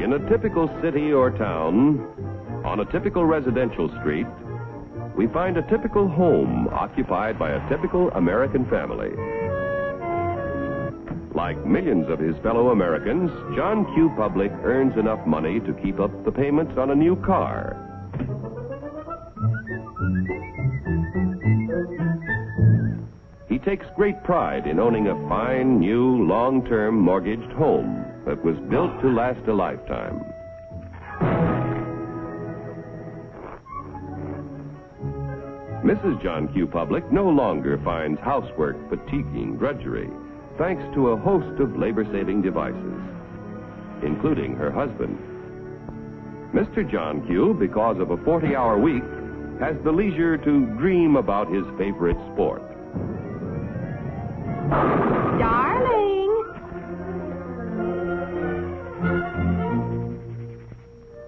In a typical city or town, on a typical residential street, we find a typical home occupied by a typical American family. Like millions of his fellow Americans, John Q. Public earns enough money to keep up the payments on a new car. He takes great pride in owning a fine, new, long-term mortgaged home that was built to last a lifetime. Mrs. John Q. Public no longer finds housework fatiguing drudgery, thanks to a host of labor-saving devices, including her husband. Mr. John Q., because of a 40-hour week, has the leisure to dream about his favorite sport. Darling!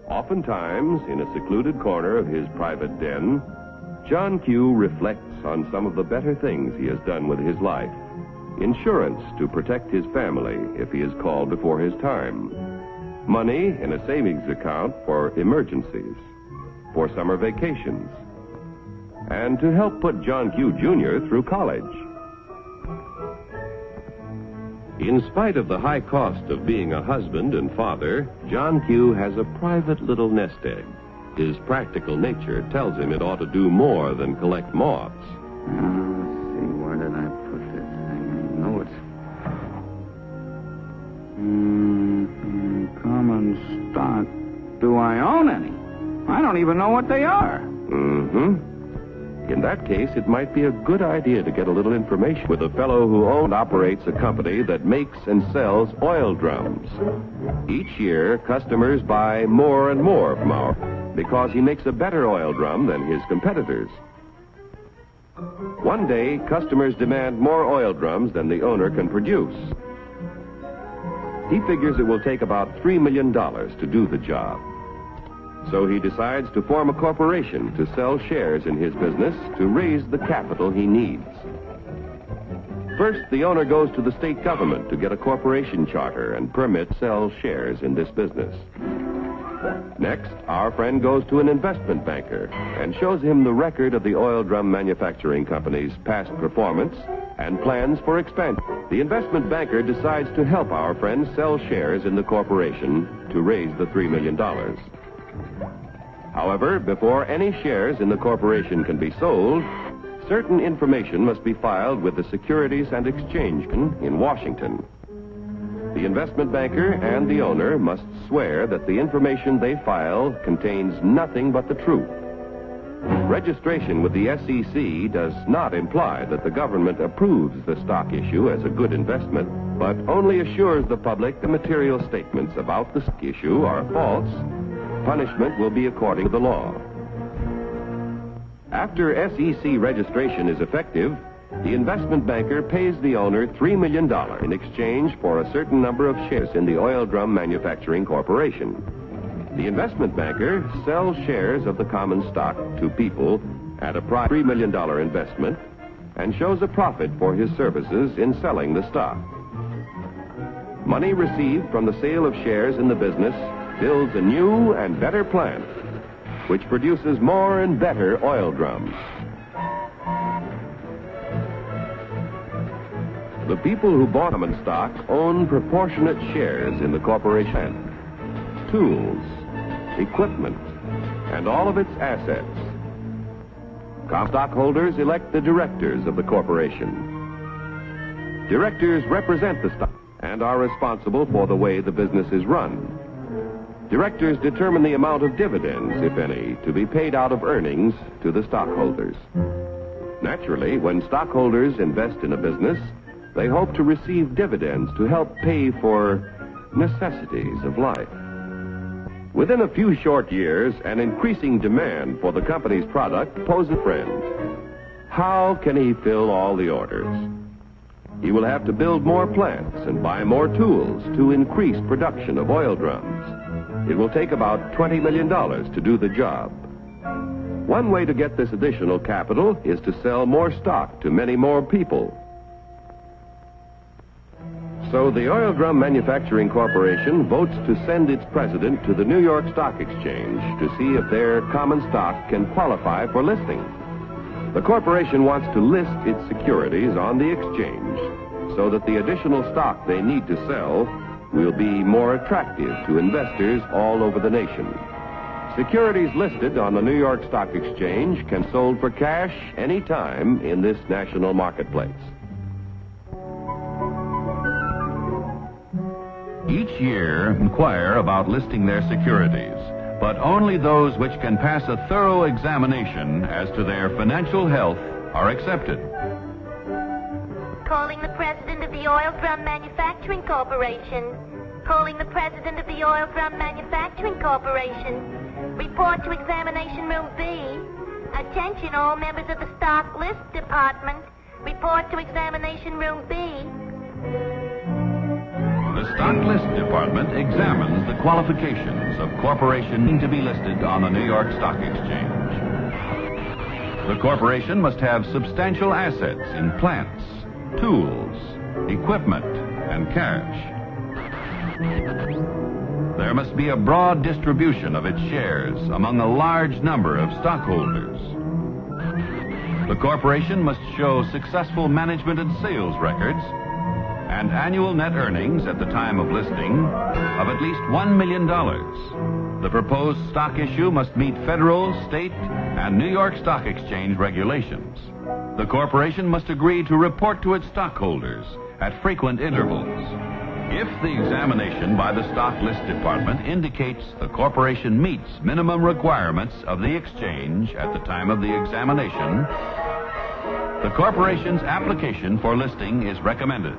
Oftentimes, in a secluded corner of his private den, John Q. reflects on some of the better things he has done with his life. Insurance to protect his family if he is called before his time. Money in a savings account for emergencies, for summer vacations, and to help put John Q. Jr. through college. In spite of the high cost of being a husband and father, John Q. has a private little nest egg. His practical nature tells him it ought to do more than collect moths. Let's see, where did I put this thing? I know it's... common stock. Do I own any? I don't even know what they are. In that case, it might be a good idea to get a little information with a fellow who owns and operates a company that makes and sells oil drums. Each year, customers buy more and more from our... because he makes a better oil drum than his competitors. One day, customers demand more oil drums than the owner can produce. He figures it will take about $3 million to do the job. So he decides to form a corporation to sell shares in his business to raise the capital he needs. First, the owner goes to the state government to get a corporation charter and permit to sell shares in this business. Next, our friend goes to an investment banker and shows him the record of the oil drum manufacturing company's past performance and plans for expansion. The investment banker decides to help our friend sell shares in the corporation to raise the $3 million. However, before any shares in the corporation can be sold, certain information must be filed with the Securities and Exchange Commission in Washington. The investment banker and the owner must swear that the information they file contains nothing but the truth. Registration with the SEC does not imply that the government approves the stock issue as a good investment, but only assures the public the material statements about the stock issue are false. Punishment will be according to the law. After SEC registration is effective, the investment banker pays the owner $3 million in exchange for a certain number of shares in the Oil Drum Manufacturing Corporation. The investment banker sells shares of the common stock to people at a price of $3 million investment and shows a profit for his services in selling the stock. Money received from the sale of shares in the business builds a new and better plant, which produces more and better oil drums. The people who bought common stock own proportionate shares in the corporation, tools, equipment, and all of its assets. Common stockholders elect the directors of the corporation. Directors represent the stock and are responsible for the way the business is run. Directors determine the amount of dividends, if any, to be paid out of earnings to the stockholders. Naturally, when stockholders invest in a business, they hope to receive dividends to help pay for necessities of life. Within a few short years, an increasing demand for the company's product poses a friend. How can he fill all the orders? He will have to build more plants and buy more tools to increase production of oil drums. It will take about $20 million to do the job. One way to get this additional capital is to sell more stock to many more people. So the Oil Drum Manufacturing Corporation votes to send its president to the New York Stock Exchange to see if their common stock can qualify for listing. The corporation wants to list its securities on the exchange so that the additional stock they need to sell will be more attractive to investors all over the nation. Securities listed on the New York Stock Exchange can be sold for cash any time in this national marketplace. Each year inquire about listing their securities, but only those which can pass a thorough examination as to their financial health are accepted. Calling the president of the Oil Drum Manufacturing Corporation. Calling the president of the Oil Drum Manufacturing Corporation. Report to Examination Room B. Attention all members of the Stock List Department. Report to Examination Room B. The Stock List Department examines the qualifications of corporations to be listed on the New York Stock Exchange. The corporation must have substantial assets in plants, tools, equipment, and cash. There must be a broad distribution of its shares among a large number of stockholders. The corporation must show successful management and sales records and annual net earnings at the time of listing of at least $1 million. The proposed stock issue must meet federal, state, and New York Stock Exchange regulations. The corporation must agree to report to its stockholders at frequent intervals. If the examination by the Stock List Department indicates the corporation meets minimum requirements of the exchange at the time of the examination, the corporation's application for listing is recommended.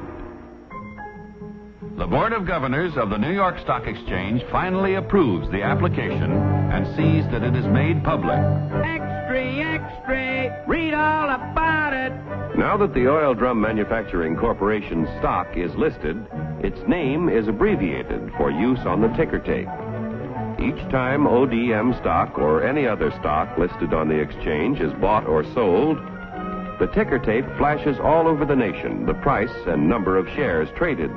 The Board of Governors of the New York Stock Exchange finally approves the application and sees that it is made public. Extra, extra, read all about it. Now that the Oil Drum Manufacturing Corporation's stock is listed, its name is abbreviated for use on the ticker tape. Each time ODM stock or any other stock listed on the exchange is bought or sold, the ticker tape flashes all over the nation the price and number of shares traded.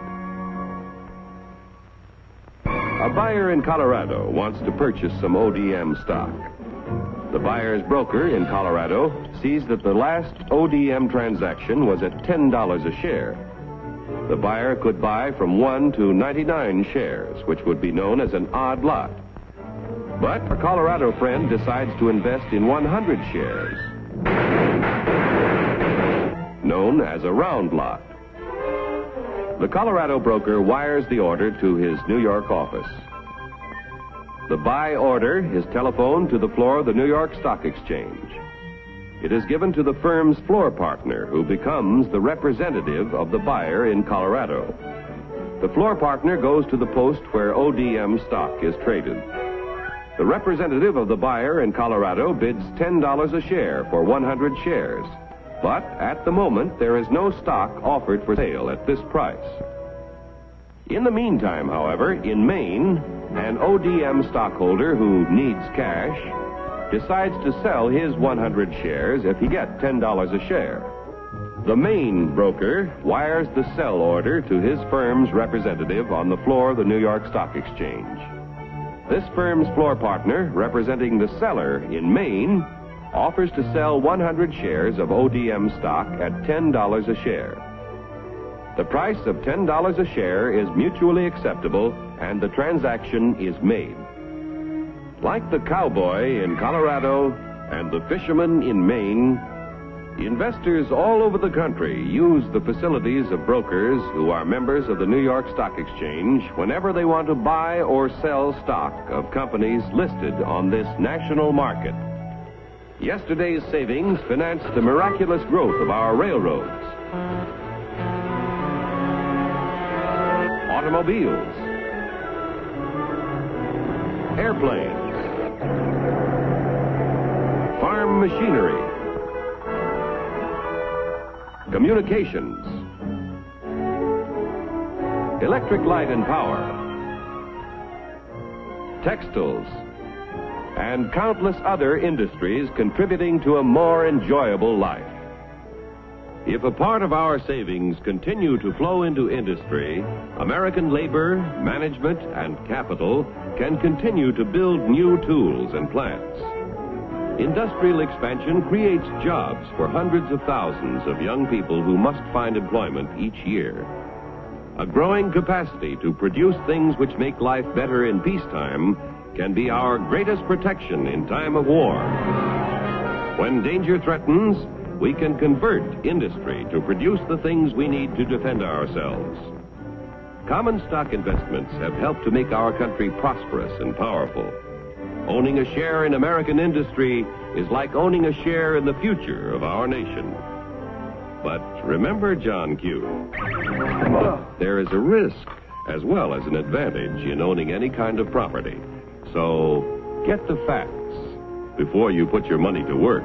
A buyer in Colorado wants to purchase some ODM stock. The buyer's broker in Colorado sees that the last ODM transaction was at $10 a share. The buyer could buy from 1 to 99 shares, which would be known as an odd lot. But a Colorado friend decides to invest in 100 shares, known as a round lot. The Colorado broker wires the order to his New York office. The buy order is telephoned to the floor of the New York Stock Exchange. It is given to the firm's floor partner, who becomes the representative of the buyer in Colorado. The floor partner goes to the post where ODM stock is traded. The representative of the buyer in Colorado bids $10 a share for 100 shares. But at the moment, there is no stock offered for sale at this price. In the meantime, however, in Maine, an ODM stockholder who needs cash decides to sell his 100 shares if he gets $10 a share. The Maine broker wires the sell order to his firm's representative on the floor of the New York Stock Exchange. This firm's floor partner, representing the seller in Maine, offers to sell 100 shares of ODM stock at $10 a share. The price of $10 a share is mutually acceptable, and the transaction is made. Like the cowboy in Colorado and the fisherman in Maine, investors all over the country use the facilities of brokers who are members of the New York Stock Exchange whenever they want to buy or sell stock of companies listed on this national market. Yesterday's savings financed the miraculous growth of our railroads, automobiles, airplanes, farm machinery, communications, electric light and power, textiles, and countless other industries contributing to a more enjoyable life. If a part of our savings continue to flow into industry, American labor, management, and capital can continue to build new tools and plants. Industrial expansion creates jobs for hundreds of thousands of young people who must find employment each year. A growing capacity to produce things which make life better in peacetime can be our greatest protection in time of war. When danger threatens, we can convert industry to produce the things we need to defend ourselves. Common stock investments have helped to make our country prosperous and powerful. Owning a share in American industry is like owning a share in the future of our nation. But remember, John Q., there is a risk as well as an advantage in owning any kind of property. So get the facts before you put your money to work.